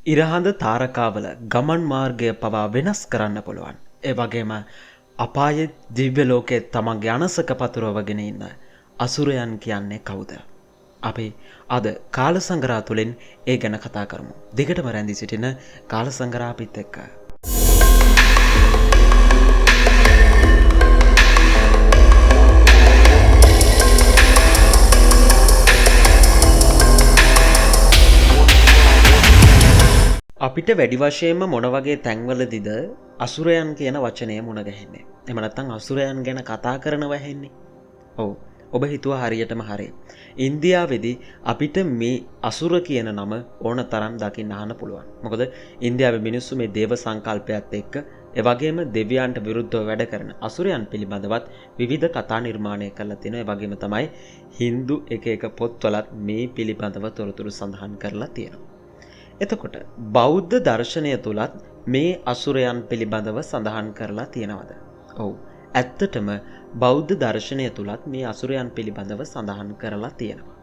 ඉරහඳ තාරකාවල ගමන් මාර්ගය පවා වෙනස් කරන්න පුළුවන්. ඒ වගේම අපායේ දිව්‍ය ලෝකයේ තමන්ගේ අනසක පතුරවගෙන ඉන්න අසුරයන් කියන්නේ කවුද? අපි අද කාලසංගරා තුළින් ඒ ගැන කතා කරමු. දිගටම රැඳී සිටින කාලසංගරා අපිත් එක්ක. අපිට වැඩි වශයෙන්ම මොන වගේ තැන්වලදීද අසුරයන් කියන වචනය මුණ ගැහෙන්නේ? එහෙම නැත්නම් අසුරයන් ගැන කතා කරනවා ඇහෙන්නේ? ඔව්. ඔබ හිතුවා හරියටම හරි. ඉන්දියාවේදී අපිට මේ අසුර කියන නම ඕන තරම් දකින්න අහන්න පුළුවන්. මොකද ඉන්දියාවේ මිනිස්සු මේ දේව සංකල්පයත් එක්ක ඒ වගේම දෙවියන්ට විරුද්ධව වැඩ කරන අසුරයන් පිළිබඳවත් විවිධ කතා නිර්මාණය කරලා තිනවා. ඒ වගේම තමයි Hindu එක පොත්වලත් මේ පිළිබඳව තොරතුරු සඳහන් කරලා තියෙනවා. එතකොට බෞද්ධ දර්ශනය තුලත් මේ අසුරයන් පිළිබඳව සඳහන් කරලා තියෙනවද? ඔව්. ඇත්තටම බෞද්ධ දර්ශනය තුලත් මේ අසුරයන් පිළිබඳව සඳහන් කරලා තියෙනවා.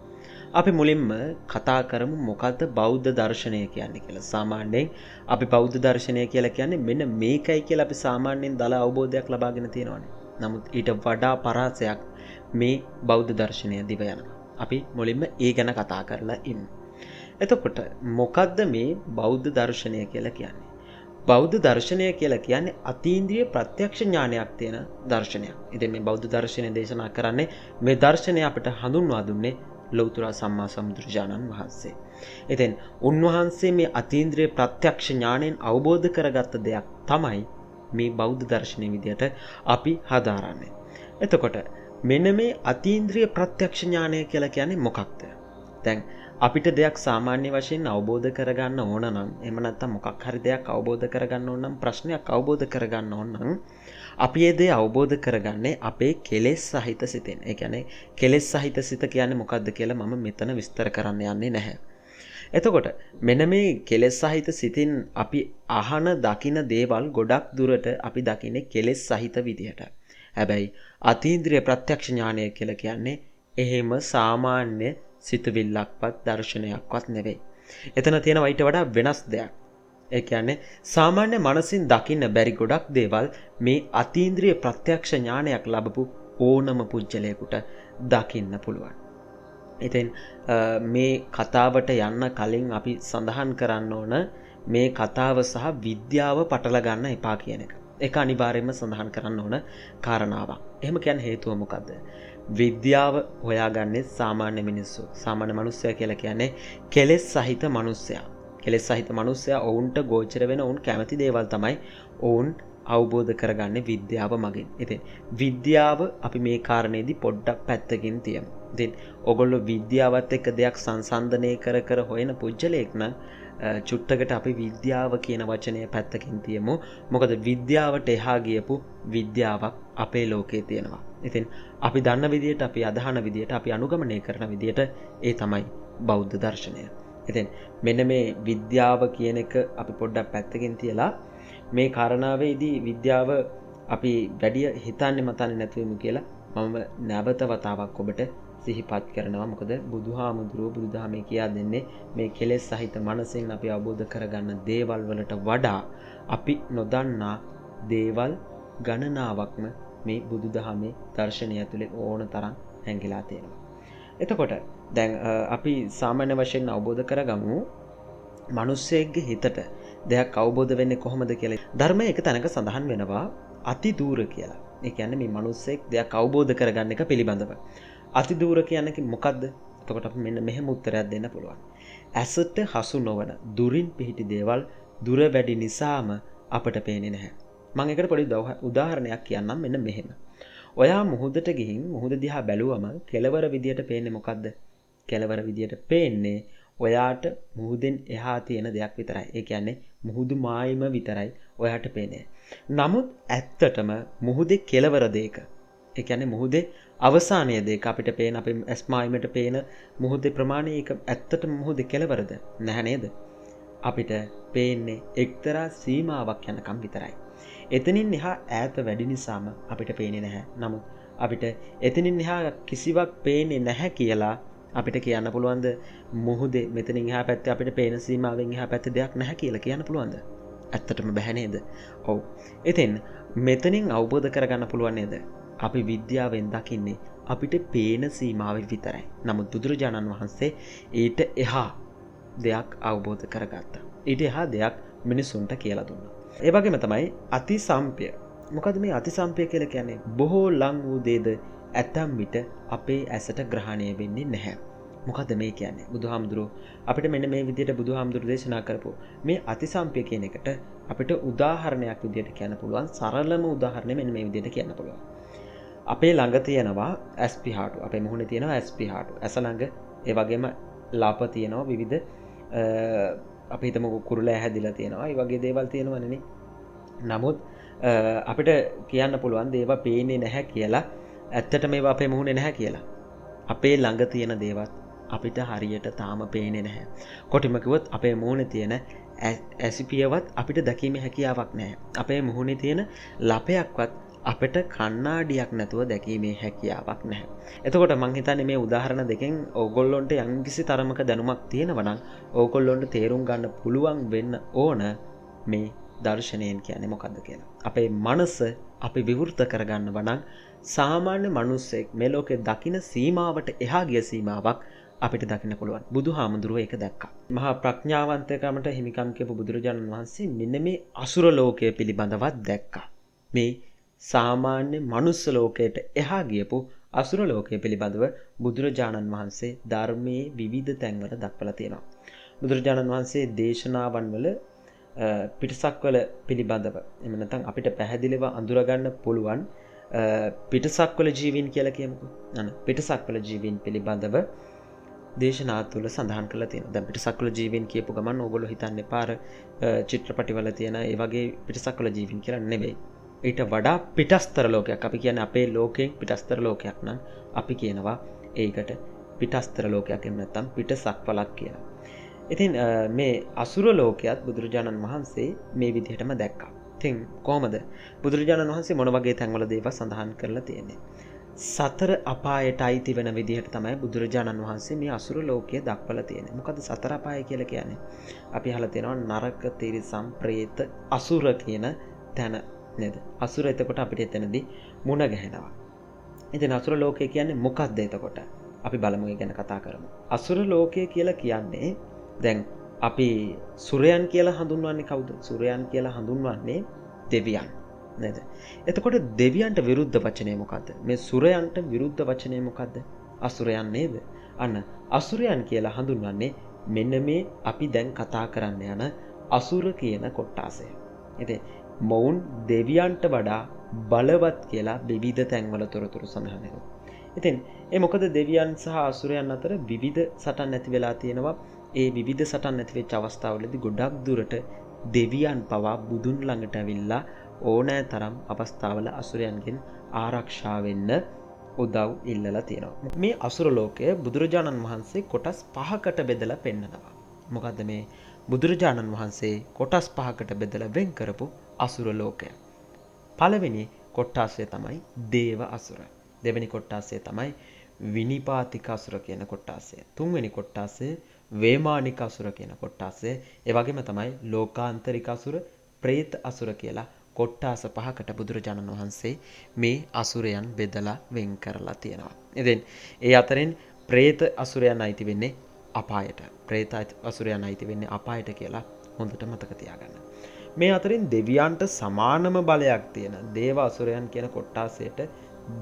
අපි මුලින්ම කතා කරමු මොකද්ද බෞද්ධ දර්ශනය කියන්නේ කියලා. සාමාන්‍යයෙන් අපි බෞද්ධ දර්ශනය කියලා කියන්නේ මෙන්න මේකයි කියලා අපි සාමාන්‍යයෙන් දල අවබෝධයක් ලබාගෙන තියෙනවානේ. නමුත් ඊට වඩා පරාසයක් මේ බෞද්ධ දර්ශනය දිව යනවා. අපි මුලින්ම ඒ ගැන කතා කරලා ඉමු. එතකොට මොකද්ද මේ බෞද්ධ දර්ශනය කියලා කියන්නේ? බෞද්ධ දර්ශනය කියලා කියන්නේ අතීන්ද්‍රිය ප්‍රත්‍යක්ෂ ඥානයක් තියෙන දර්ශනයක්. ඉතින් මේ බෞද්ධ දර්ශනය දේශනා කරන්නේ මේ දර්ශනය අපිට හඳුන්වා දුන්නේ ලෞතර සම්මා සම්බුදුරජාණන් වහන්සේ. ඉතින් උන්වහන්සේ මේ අතීන්ද්‍රිය ප්‍රත්‍යක්ෂ ඥාණයෙන් අවබෝධ කරගත්ත දෙයක් තමයි මේ බෞද්ධ දර්ශනය විදියට අපි හදාරන්නේ. එතකොට මෙන්න මේ අතීන්ද්‍රිය ප්‍රත්‍යක්ෂ ඥානය කියලා කියන්නේ මොකක්ද? දැන් අපිට දෙයක් සාමාන්‍ය වශයෙන් අවබෝධ කරගන්න ඕන නම් එහෙම නැත්නම් මොකක් හරි දෙයක් අවබෝධ කරගන්න ඕන නම් ප්‍රශ්නයක් අවබෝධ කරගන්න ඕන නම් අපි ඒ දේ අවබෝධ කරගන්නේ අපේ කෙලෙස් සහිත සිතෙන්. ඒ කියන්නේ කෙලෙස් සහිත සිත කියන්නේ මොකක්ද කියලා මම මෙතන විස්තර කරන්න යන්නේ නැහැ. එතකොට මෙන්න මේ කෙලෙස් සහිත සිතින් අපි අහන දකින දේවල් ගොඩක් දුරට අපි දකින්නේ කෙලෙස් සහිත විදිහට. හැබැයි අතීන්ද්‍රිය ප්‍රත්‍යක්ෂ ඥානය කියලා කියන්නේ එහෙම සාමාන්‍ය සිතවිල්ලක්වත් දර්ශනයක්වත් නෙවෙයි. එතන තියෙනවා ඊට වඩා වෙනස් දෙයක්. ඒ කියන්නේ සාමාන්‍ය මනසින් දකින්න බැරි ගොඩක් දේවල් මේ අතීන්ද්‍රිය ප්‍රත්‍යක්ෂ ඥානයක් ලැබපු ඕනම පුජ්‍යලයකට දකින්න පුළුවන්. ඉතින් මේ කතාවට යන්න කලින් අපි සඳහන් කරන්න ඕන මේ කතාව සහ විද්‍යාව පටල ගන්න එපා කියන එක. ඒක අනිවාර්යයෙන්ම සඳහන් කරන්න ඕන කාරණාවක්. එහෙම කියන්නේ හේතුව මොකද්ද? විද්‍යාව හොයාගන්නේ සාමාන්‍ය මිනිස්සු. සාමාන්‍ය මිනිස්සයා කියලා කියන්නේ කෙලෙස් සහිත මිනිස්සයා. කෙලෙස් සහිත මිනිස්සයා ඔවුන්ට ගෝචර වෙන ඔවුන් කැමති දේවල් තමයි ඔවුන් අවබෝධ කරගන්නේ විද්‍යාව මගින්. ඉතින් විද්‍යාව අපි මේ කාරණේදී පොඩ්ඩක් පැත්තකින් තියමු. ඉතින් ඔයගොල්ලෝ විද්‍යාවත් එක්ක දෙයක් සංසන්දනය කර හොයන පුජ්‍යලයක් නම් චුට්ටකට අපි විද්‍යාව කියන වචනය පැත්තකින් තියමු. මොකද විද්‍යාවට එහා ගියපු විද්‍යාවක් අපේ ලෝකේ තියෙනවා. ඉතින් අපි දන්න විදියට අපි අදහන විදියට අපි අනුගමනය කරන විදියට ඒ තමයි බෞද්ධ දර්ශනය. ඉතින් මෙන්න මේ විද්‍යාව කියන එක අපි පොඩ්ඩක් පැත්තකින් තියලා මේ කාරණාවේදී විද්‍යාව අපි වැඩි හිතන්නේ මතන්නේ නැතුවෙමු කියලා මම නැවත වතාවක් ඔබට සිහිපත් කරනවා. මොකද බුදුහාමුදුරුවෝ බුදුදහමේ කියා දෙන්නේ මේ කෙලෙස් සහිත මනසෙන් අපි අවබෝධ කරගන්න දේවල් වලට වඩා අපි නොදන්නා දේවල් ගණනාවක්ම මේ බුදුදහමේ දර්ශනය ඇතුලේ ඕන තරම් හැංගිලා තියෙනවා. එතකොට දැන් අපි සාමාන්‍ය වශයෙන් අවබෝධ කරගමු මිනිස්සෙක්ගේ හිතට දෙයක් අවබෝධ වෙන්නේ කොහොමද කියලා. ධර්මයේ එක තැනක සඳහන් වෙනවා අති දූර කියලා. ඒ කියන්නේ මේ මිනිස්සෙක් දෙයක් අවබෝධ කරගන්න එක පිළිබඳව. අති දූර කියන්නේ මොකද්ද? එතකොට අපි මෙන්න මෙහෙම උත්තරයක් දෙන්න පුළුවන්. ඇසට හසු නොවන දුරින් පිහිටි දේවල් දුර වැඩි නිසාම අපට පේන්නේ නැහැ. මම ඒකට පොඩි උදාහරණයක් කියන්නම් මෙන්න මෙහෙම. ඔයා මුහුදට ගිහින් මුහුද දිහා බැලුවම කෙළවර විදියට පේන්නේ මොකද්ද? කෙළවර විදියට පේන්නේ ඔයාට මුහුදෙන් එහා තියෙන දෙයක් විතරයි. ඒ කියන්නේ මුහුදු මායිම විතරයි ඔයාට පේන්නේ. නමුත් ඇත්තටම මුහුදේ කෙළවර දෙයක. ඒ කියන්නේ මුහුදේ අවසානයේ දෙයක අපිට පේන අපේ ඇස් මායිමට පේන මුහුදේ ප්‍රමාණය ඒක ඇත්තටම මුහුදේ කෙළවරද? නැහැ නේද? අපිට පේන්නේ එක්තරා සීමාවක් යනකම් විතරයි. එතනින් එහා ඈත වැඩි නිසාම අපිට පේන්නේ නැහැ. නමුත් අපිට එතනින් එහා කිසිවක් පේන්නේ නැහැ කියලා අපිට කියන්න පුළුවන්ද මුහුදේ මෙතනින් එහා පැත්තේ අපිට පේන සීමාවෙන් එහා පැත්තේ දෙයක් නැහැ කියලා කියන්න පුළුවන්ද? ඇත්තටම බැහැ නේද? ඔව්. ඉතින් මෙතනින් අවබෝධ කරගන්න පුළුවන් නේද? අපි විද්‍යාවෙන් දකින්නේ අපිට පේන සීමාවෙ විතරයි. නමුත් බුදුරජාණන් වහන්සේ ඊට එහා දෙයක් අවබෝධ කරගත්තා. ඊට එහා දෙයක් මිනිසුන්ට කියලා දුන්නා. ඒ වගේම තමයි අතිසම්පය. මොකද මේ අතිසම්පය කියලා කියන්නේ? බොහෝ ලං වූ දේද ඇතම් විට අපේ ඇසට ග්‍රහණය වෙන්නේ නැහැ. මොකද මේ කියන්නේ? බුදුහාමුදුරුවෝ අපිට මෙන්න මේ විදිහට බුදුහාමුදුරුවෝ දේශනා කරපු මේ අතිසම්පය කියන එකට අපිට උදාහරණයක් විදිහට කියන්න පුළුවන්. සරලම උදාහරණය මෙන්න මේ විදිහට කියන්න පුළුවන්. අපේ ළඟ තියෙනවා ඇස් පිහාටු. අපේ මුහුණේ තියෙනවා ඇස් පිහාටු. ඇස ළඟ ඒ වගේම ලාප තියෙනවා විවිධ අපි හිතමු කුරුලෑ හැදිලා තියෙනවා. ඒ වගේ දේවල් තියෙනවනේ නේ. නමුත් අපිට කියන්න පුළුවන් දේවා පේන්නේ නැහැ කියලා. ඇත්තට මේවා අපේ මුහුණේ නැහැ කියලා. අපේ ළඟ තියෙන දේවත් අපිට හරියට තාම පේන්නේ නැහැ. කොටිම කිව්වොත් අපේ මුහුණේ තියෙන ඇසිපියවත් අපිට දැකීමේ හැකියාවක් නැහැ. අපේ මුහුණේ තියෙන ලපයක්වත් අපිට කණ්ණාඩියක් නැතුව දැකීමේ හැකියාවක් නැහැ. එතකොට මං හිතන්නේ මේ උදාහරණ දෙකෙන් ඕගොල්ලොන්ට යම්කිසි තරමක දැනුමක් තියෙනවා නම් ඕගොල්ලොන්ට තේරුම් ගන්න පුළුවන් වෙන්න ඕන මේ දර්ශනයෙන් කියන්නේ මොකද්ද කියලා. අපේ මනස අපි විවෘත කරගන්නවා නම් සාමාන්‍ය මිනිස්සෙක් මේ ලෝකේ දකින සීමාවට එහා ගිය සීමාවක් අපිට දකින්න පුළුවන්. බුදුහාමුදුරුවෝ ඒක දැක්කා. මහා ප්‍රඥාවන්තකමට හිමිකම් කියපු බුදුරජාණන් වහන්සේ මෙන්න මේ අසුර ලෝකය පිළිබඳවත් දැක්කා. මේ සාමාන්‍ය මනුස්ස ලෝකයට එහා ගියපු අසුර ලෝකය පිළිබඳව බුදුරජාණන් වහන්සේ ධර්මයේ විවිධ තැන්වල දක්වලා තියෙනවා. බුදුරජාණන් වහන්සේ දේශනාවන් වල පිටසක්වල පිළිබඳව එහෙම නැත්නම් අපිට පැහැදිලිව අඳුරගන්න පුළුවන් පිටසක්වල ජීවීන් කියලා කියමුකෝ. පිටසක්වල ජීවීන් පිළිබඳව දේශනා තුළ සඳහන් කරලා තියෙනවා. දැන් පිටසක්වල ජීවීන් කියපු ගමන් ඕගොල්ලෝ හිතන්නේ පාර චිත්‍රපටිවල තියෙන ඒ වගේ පිටසක්වල ජීවීන් කියලා නෙවෙයි. ඊට වඩා පිටස්තර ලෝකයක්. අපි කියන්නේ අපේ ලෝකයෙන් පිටස්තර ලෝකයක් නම් අපි කියනවා ඒකට පිටස්තර ලෝකයක් එහෙම නැත්නම් පිටසක්වලක් කියලා. ඉතින් මේ අසුර ලෝකයක් බුදුරජාණන් වහන්සේ මේ විදිහටම දැක්කා. ඉතින් කොහොමද බුදුරජාණන් වහන්සේ මොන වගේ තැන්වල දේවල් සඳහන් කරලා තියෙන්නේ? සතර අපායට අයිති වෙන විදිහට තමයි බුදුරජාණන් වහන්සේ මේ අසුර ලෝකය දක්වලා තියෙන්නේ. මොකද සතර අපාය කියලා කියන්නේ? අපි අහලා තියෙනවා නරක, තිරිසන්, പ്രേත, අසුර කියන තැන නේද? අසුර එතකොට අපිට එතනදී මුණ ගැහෙනවා. ඉතින් අසුර ලෝකය කියන්නේ මොකක්ද එතකොට? අපි බලමු ඒ ගැන කතා කරමු. අසුර ලෝකය කියලා කියන්නේ දැන් අපි සුරයන් කියලා හඳුන්වන්නේ කවුද? සුරයන් කියලා හඳුන්වන්නේ දෙවියන් නේද? එතකොට දෙවියන්ට විරුද්ධ වචනය මොකද්ද? මේ සුරයන්ට විරුද්ධ වචනය මොකද්ද? අසුරයන් නේද? අන්න අසුරයන් කියලා හඳුන්වන්නේ මෙන්න මේ අපි දැන් කතා කරන්න යන අසුර කියන කොටාසය. ඉතින් මොවුන් දෙවියන්ට වඩා බලවත් කියලා විවිධ තැන්වල තොරතුරු සඳහන් වෙනවා. ඉතින් ඒ මොකද දෙවියන් සහ අසුරයන් අතර විවිධ සටන් ඇති වෙලා තියෙනවා. ඒ විවිධ සටන් ඇති වෙච්ච අවස්ථාවලදී ගොඩක් දුරට දෙවියන් පවා බුදුන් ළඟට ඇවිල්ලා ඕනෑ තරම් අවස්ථාවල අසුරයන්ගෙන් ආරක්ෂා වෙන්න උදව් ඉල්ලලා තියෙනවා. මේ අසුර ලෝකය බුදුරජාණන් වහන්සේ කොටස් 5කට බෙදලා පෙන්නනවා. මොකද්ද මේ බුදුරජාණන් වහන්සේ කොටස් 5කට බෙදලා වෙන් කරපු අසුර ලෝකය? පළවෙනි කොටාසය තමයි දේව අසුර. දෙවෙනි කොටාසය තමයි විනිපාතික අසුර කියන කොටාසය. තුන්වෙනි කොටාසය වේමානික අසුර කියන කොටාසය. ඒ වගේම තමයි ලෝකාන්තරික අසුර, പ്രേත අසුර කියලා කොටාස 5කට බුදුරජාණන් වහන්සේ මේ අසුරයන් බෙදලා වෙන් කරලා තියෙනවා. ඉතින් ඒ අතරින් പ്രേත අසුරයන් අයිති වෙන්නේ අපායට. പ്രേත අසුරයන් අයිති වෙන්නේ අපායට කියලා හොඳට මතක තියාගන්න. මේ අතරින් දෙවියන්ට සමානම බලයක් තියෙන දේව අසුරයන් කියන කොටාසයට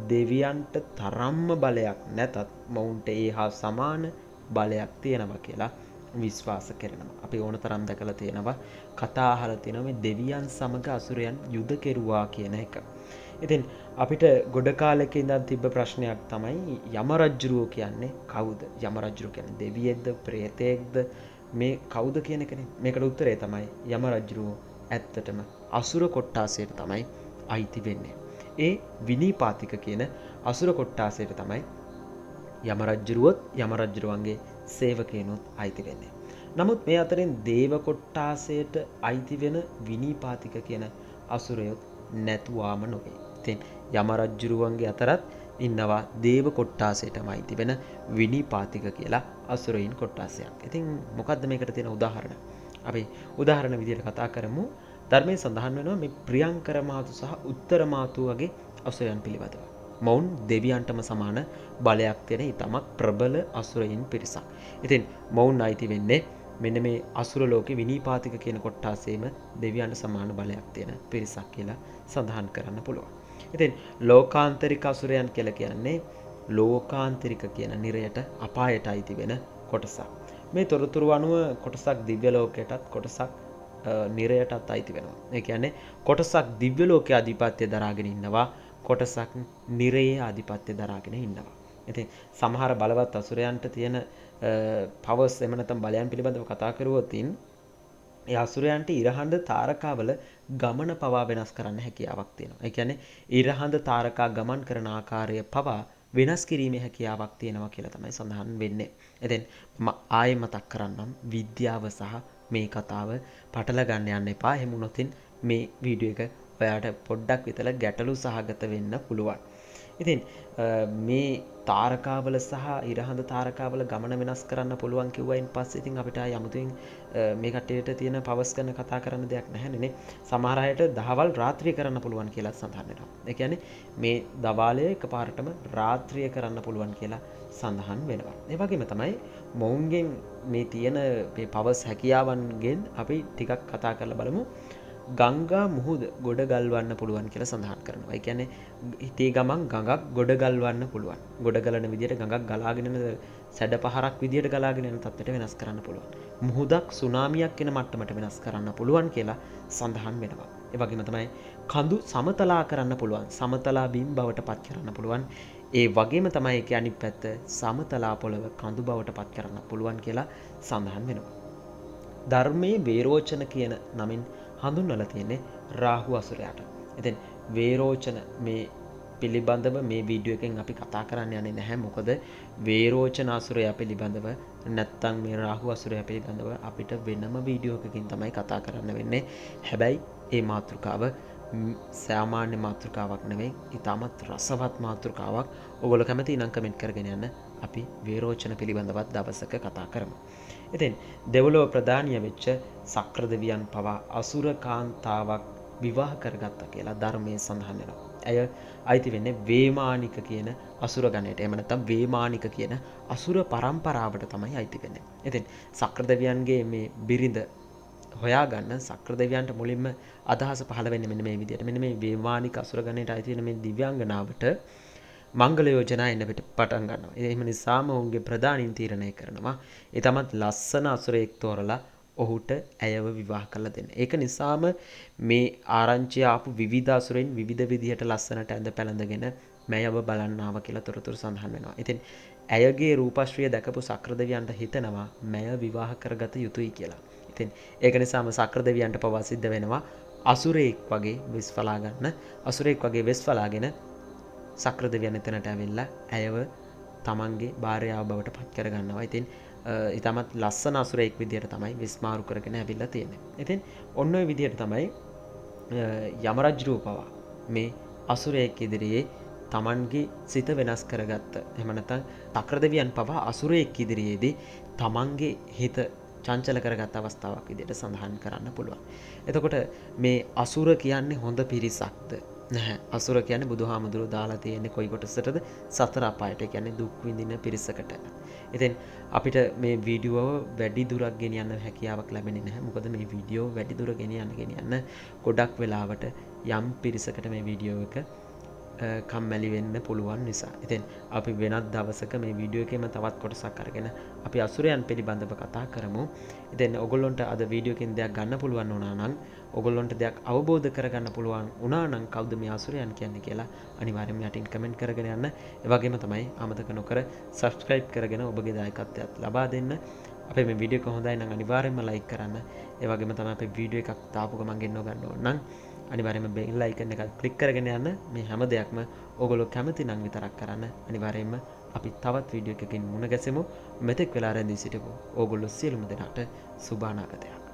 දෙවියන්ට තරම්ම බලයක් නැතත් මොවුන්ට ඒ හා සමාන බලයක් තියෙනවා කියලා විශ්වාස කරනවා. අපි ඕන තරම් දැකලා තියෙනවා, කතා අහලා තියෙනවා මේ දෙවියන් සමග අසුරයන් යුද කෙරුවා කියන එක. ඉතින් අපිට ගොඩ කාලෙක ඉඳන් තිබ්බ ප්‍රශ්නයක් තමයි යම රජුරෝ කියන්නේ කවුද? යම රජුරෝ කියන්නේ දෙවියෙක්ද, പ്രേතයෙක්ද, මේ කවුද කියන එකනේ. මේකට උත්තරය තමයි යම රජුරෝ ඇත්තටම අසුර කොට්ටාසයට තමයි අයිති වෙන්නේ. ඒ විනීපාතික කියන අසුර කොට්ටාසයට තමයි යම රජුරුවත් යම රජුරුවන්ගේ සේවකයනොත් අයිති වෙන්නේ. නමුත් මේ අතරින් දේව කොට්ටාසයට අයිති වෙන විනීපාතික කියන අසුරයොත් නැතුවාම නොවේ. ඉතින් යම රජුරුවන්ගේ අතරත් ඉන්නවා දේව කොට්ටාසයටම අයිති වෙන විනිපාතික කියලා අසුරයින් කොට්ටාසයක්. ඉතින් මොකද්ද මේකට තියෙන උදාහරණ? අපි උදාහරණ විදියට කතා කරමු. ධර්මයේ සඳහන් වෙනවා මේ ප්‍රියංකර මාතු සහ උත්තර මාතු වගේ අසුරයන් පිළිබඳව. මොවුන් දෙවියන්ටම සමාන බලයක් තියෙන ඊටමත් ප්‍රබල අසුරයින් පිරිසක්. ඉතින් මොවුන් අයිති වෙන්නේ මෙන්න මේ අසුර ලෝකේ විනීපාතික කියන කොට්ටාසෙම දෙවියන්ට සමාන බලයක් තියෙන පිරිසක් කියලා සඳහන් කරන්න පුළුවන්. ඉතින් ලෝකාන්තරික අසුරයන් කියලා කියන්නේ ලෝකාන්තරික කියන නිරයට අපායට අයිති වෙන කොටසක්. මේ තොරතුරු අනුව කොටසක් දිව්‍ය ලෝකයටත් කොටසක් නිරයටත් අයිති වෙනවා. ඒ කියන්නේ කොටසක් දිව්‍ය ලෝකයේ ආධිපත්‍ය දරාගෙන ඉන්නවා, කොටසක් නිරයේ ආධිපත්‍ය දරාගෙන ඉන්නවා. ඉතින් සමහර බලවත් අසුරයන්ට තියෙන පවර්ස් එහෙම නැත්නම් බලයන් පිළිබඳව කතා කරුවොත් ඒ අසුරයන්ට ඉරහඳ තාරකාවල ගමන පවා වෙනස් කරන්න හැකියාවක් තියෙනවා. ඒ කියන්නේ ඉරහඳ තාරකා ගමන් කරන ආකාරය පවා වෙනස් කිරීමේ හැකියාවක් තියෙනවා කියලා තමයි සඳහන් වෙන්නේ. ඉතින් මම ආයෙ මතක් කරන්නම් විද්‍යාව සහ මේ කතාව පටල ගන්න යන්න එපා. එහෙම වුණොත් මේ වීඩියෝ එක ඔයාට පොඩ්ඩක් විතර ගැටලු සහගත වෙන්න පුළුවන්. ඉතින් මේ තාරකාවල සහ ඉරහඳ තාරකාවල ගමන වෙනස් කරන්න පුළුවන් කිව්වයින් පස්සේ ඉතින් අපිට යමුතුන් මේ කට්ටියට තියෙන පවර්ස් ගැන කතා කරන්න දෙයක් නැහැනේ. සමහර අයට දහවල් රාත්‍රිය කරන්න පුළුවන් කියලා සඳහන් වෙනවා. ඒ කියන්නේ මේ දවාලය එකපාරටම රාත්‍රිය කරන්න පුළුවන් කියලා සඳහන් වෙනවා. ඒ වගේම තමයි මොවුන්ගෙන් මේ තියෙන මේ පවර්ස් හැකියාවන්ගෙන් අපි ටිකක් කතා කරලා බලමු. ගංගා මුහුද ගොඩ ගල්වන්න පුළුවන් කියලා සඳහන් කරනවා. ඒ කියන්නේ හිතේ ගමන් ගඟක් ගොඩ ගල්වන්න පුළුවන්. ගොඩ ගලන විදියට ගඟක් ගලාගෙන යන සැඩ පහරක් විදියට ගලාගෙන යන තත්ත්වයට වෙනස් කරන්න පුළුවන්. මුහුදක් සුනාමියක් වෙන මට්ටමට වෙනස් කරන්න පුළුවන් කියලා සඳහන් වෙනවා. ඒ වගේම තමයි කඳු සමතලා කරන්න පුළුවන්. සමතලා බිම් බවට පත් කරන්න පුළුවන්. ඒ වගේම තමයි ඒකේ අනිත් පැත්ත සමතලා පොළව කඳු බවට පත් කරන්න පුළුවන් කියලා සඳහන් වෙනවා. ධර්මයේ වේරෝචන කියන නමින් හඳුන්වලා තියෙන්නේ රාහු අසුරයාට. ඉතින් වේරෝචන මේ පිළිබඳව මේ වීඩියෝ එකෙන් අපි කතා කරන්න යන්නේ නැහැ. මොකද වේරෝචන අසුරයා පිළිබඳව නැත්තම් මේ රාහු අසුරයා පිළිබඳව අපිට වෙනම වීඩියෝ එකකින් තමයි කතා කරන්න වෙන්නේ. හැබැයි මේ මාතෘකාව සාමාන්‍ය මාතෘකාවක් නෙවෙයි. ඊටමත් රසවත් මාතෘකාවක්. ඔයගොල්ලෝ කැමති නම් කමෙන්ට් කරගෙන යන්න. අපි වේරෝචන පිළිබඳවත් දවසක කතා කරමු. ඉතින් දෙව්ලොව ප්‍රධානිය වෙච්ච සක්‍ර දෙවියන් පවා අසුර කාන්තාවක් විවාහ කරගත්තා කියලා ධර්මයේ සඳහන් වෙනවා. ඇය අයිති වෙන්නේ වේමානික කියන අසුර ගණයට. එහෙම නැත්නම් වේමානික කියන අසුර පරම්පරාවට තමයි අයිති වෙන්නේ. ඉතින් සක්‍ර දෙවියන්ගේ මේ බිරිඳ හොයාගන්න සක්‍ර දෙවියන්ට මුලින්ම අදහස පහළ වෙන්නේ මෙන්න මේ විදිහට. මෙන්න මේ වේමානික අසුර ගණයට අයිති වෙන මේ දිව්‍යාංගනාවට මංගල යෝජනා එන්න පටන් ගන්නවා. එහෙම නිසාම ඔවුන්ගේ ප්‍රධානීන් තීරණය කරනවා ඒ තමත් ලස්සන අසුරයෙක් තෝරලා ඔහුට ඇයව විවාහ කරලා දෙන්න. ඒක නිසාම මේ ආරංචිය ආපු විවිධ අසුරෙන් විවිධ විදිහට ලස්සනට ඇඳ පැළඳගෙන මැයව බලන්න ආවා කියලා තොරතුරු සඳහන් වෙනවා. ඉතින් ඇයගේ රූපශ්‍රිය දැකපු සක්‍ර දෙවියන්ට හිතෙනවා මැය විවාහ කරගත යුතුයි කියලා. ඉතින් ඒක නිසාම සක්‍ර දෙවියන්ට පවා සිද්ධ වෙනවා අසුරයෙක් වගේ වෙස්වලා ගන්න. අසුරයෙක් වගේ වෙස්වලාගෙන සක්‍ර දෙවියන් එතනට ඇවිල්ලා ඇයව තමන්ගේ භාර්යාව බවට පත් කර ගන්නවා. ඉතින් ඊටමත් ලස්සන අසුරයෙක් විදියට තමයි විස්මාරු කරගෙන ඇවිල්ලා තියෙන්නේ. ඉතින් ඔන්න ඔය විදියට තමයි යමරජ්ජුරුව පවා මේ අසුරයෙක් ඉදිරියේ තමන්ගේ සිත වෙනස් කරගත්ත. එහෙම නැත්නම් සක්‍ර දෙවියන් පවා අසුරයෙක් ඉදිරියේදී තමන්ගේ හිත චංචල කරගත් අවස්ථාවක් විදියට සඳහන් කරන්න පුළුවන්. එතකොට මේ අසුර කියන්නේ හොඳ පිරිසක්ද? නැහැ. අසුර කියන්නේ බුදුහාමුදුරුවෝ දාලා තියෙන්නේ කොයි කොටසටද? සතර අපායට. ඒ කියන්නේ දුක් විඳින පිරිසකට. ඉතින් අපිට මේ වීඩියෝව වැඩි දුරක් ගෙනියන්න හැකියාවක් ලැබෙන්නේ නැහැ. මොකද මේ වීඩියෝ වැඩි දුර ගෙනියන්න ගොඩක් වෙලාවට යම් පිරිසකට මේ වීඩියෝ එක කම්මැලි වෙන්න පුළුවන් නිසා. ඉතින් අපි වෙනත් දවසක මේ වීඩියෝ එකේම තවත් කොටසක් අරගෙන අපි අසුරයන් පිළිබඳව කතා කරමු. ඉතින් ඔයගොල්ලන්ට අද වීඩියෝ එකෙන් දෙයක් ගන්න පුළුවන් වුණා නම් ඔයගොල්ලන්ට දෙයක් අවබෝධ කරගන්න පුළුවන් වුණා නම් කවුද මේ අසුරයන් කියන්නේ කියලා අනිවාර්යයෙන්ම යටින් කමෙන්ට් කරගෙන යන්න. ඒ වගේම තමයි අමතක නොකර subscribe කරගෙන ඔබගේ දායකත්වයක් ලබා දෙන්න. අපේ මේ වීඩියෝ එක හොඳයි නම් අනිවාර්යයෙන්ම like කරන්න. ඒ වගේම තමයි අපේ වීඩියෝ එකක් තාපු ගමන් ගෙන්නව ගන්න ඕන නම් අනිවාර්යයෙන්ම bell icon එක click කරගෙන යන්න. මේ හැම දෙයක්ම ඕගොල්ලෝ කැමති නම් විතරක් කරන්න. අනිවාර්යයෙන්ම අපි තවත් වීඩියෝ එකකින් මුණ ගැසෙමු. මෙතෙක් වෙලා රැඳී සිටපු ඕගොල්ලෝ සියලුම දෙනාට සුබ අනාගතයක්.